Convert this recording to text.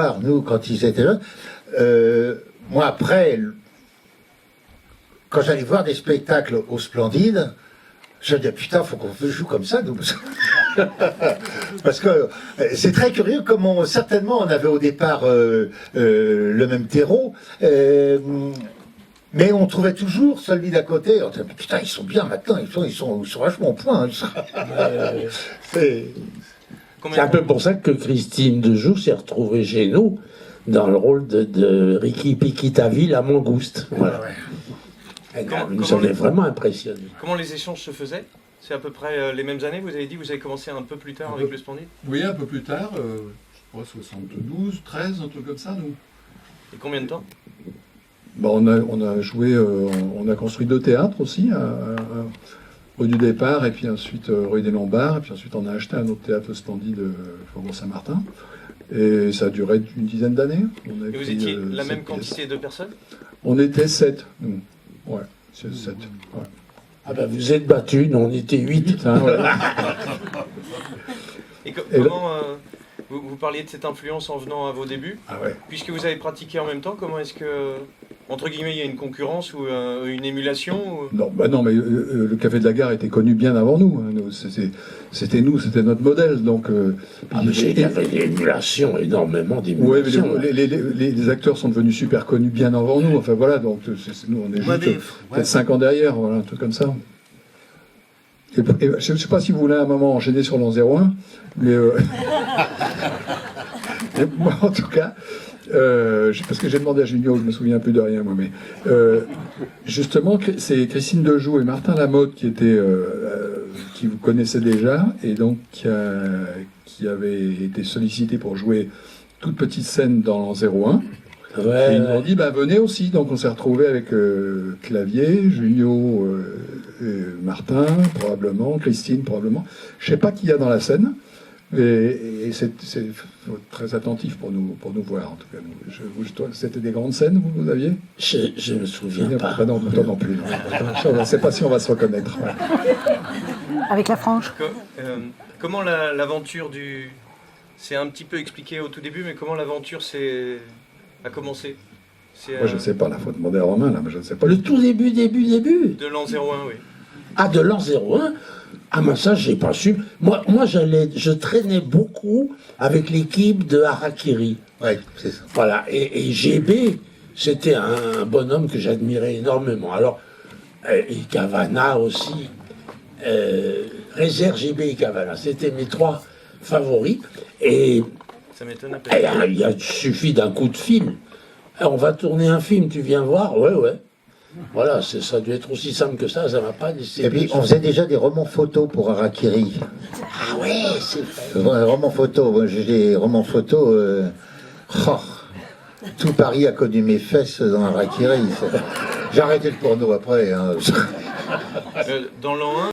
voir, nous, quand ils étaient jeunes. Moi, après, quand j'allais voir des spectacles au Splendide, je me disais, putain, faut qu'on joue comme ça, nous. Parce que c'est très curieux comment, certainement, on avait au départ le même terreau, mais on trouvait toujours celui d'à côté. On disait, putain, ils sont bien maintenant, ils sont vachement au point. C'est un peu pour ça que Christine Dejoux s'est retrouvée chez nous dans le rôle de Ricky Pikitavi, la mangouste. Voilà. Elle nous avait vraiment impressionnés. Comment les échanges se faisaient? C'est à peu près les mêmes années, vous avez dit, vous avez commencé un peu plus tard avec le Splendide? Oui, un peu plus tard, je crois 72, 13, un truc comme ça, nous. Et combien de temps? Bon, on a joué, on a construit 2 théâtres aussi, rue du Départ et puis ensuite rue des Lombards, et puis ensuite on a acheté un autre théâtre Splendide, Faubourg Saint-Martin, et ça a duré une dizaine d'années. Et vous étiez la même quantité de personnes? On était 7, nous. Ouais, c'est 7. Ouais. Ah ben vous êtes battus, nous on était 8. Hein, ouais. Et comment vous parliez de cette influence en venant à vos débuts? Ah ouais. Puisque vous avez pratiqué en même temps, comment est-ce que, entre guillemets, il y a une concurrence ou une émulation ou... Non, bah non, mais le Café de la Gare était connu bien avant nous. Hein. C'était notre modèle. Donc, il y avait de l'émulation, énormément ouais, d'émulation. les acteurs sont devenus super connus bien avant nous. Enfin voilà, donc nous on est juste peut-être 5 ans derrière, voilà, un truc comme ça. Et je ne sais pas si vous voulez à un moment enchaîner sur l'an 01, mais moi en tout cas, parce que j'ai demandé à Junio, je me souviens plus de rien moi, mais justement c'est Christine Dejoux et Martin Lamotte qui vous connaissaient déjà et donc qui avaient été sollicités pour jouer toute petite scène dans l'an 01. Ouais, et ils nous ont dit, bah, venez aussi. Donc on s'est retrouvés avec Clavier, Junio, Martin, probablement, Christine, probablement. Je sais pas qui y a dans la scène. Et c'est très attentif pour nous voir, en tout cas. C'était des grandes scènes, vous aviez? Je me souviens pas. Non, toi non plus. Je ne sais pas si on va se reconnaître. Ouais. Avec la frange. Comment l'aventure du... C'est un petit peu expliqué au tout début, mais comment l'aventure a commencé? Moi, je ne sais pas, il faut demander à Romain, là, mais je ne sais pas. Le tout début. De l'an 01, oui. Ah, de l'an 01? Ah, mais ça, j'ai pas su. Moi je traînais beaucoup avec l'équipe de Harakiri. Oui, c'est ça. Voilà, et GB, c'était un bonhomme que j'admirais énormément. Alors, et Cavana aussi. Réserve, GB et Cavana, c'était mes 3 favoris. Et ça m'étonne un peu. il suffit d'un coup de film. On va tourner un film, tu viens voir? Ouais. Voilà, ça a dû être aussi simple que ça m'a pas laissé. Et puis on faisait déjà des romans photos pour Harakiri. Ah ouais, c'est vrai. Romans photos, moi j'ai des romans photos. Tout Paris a connu mes fesses dans Harakiri. J'ai arrêté le porno après. Hein. Dans l'an 1,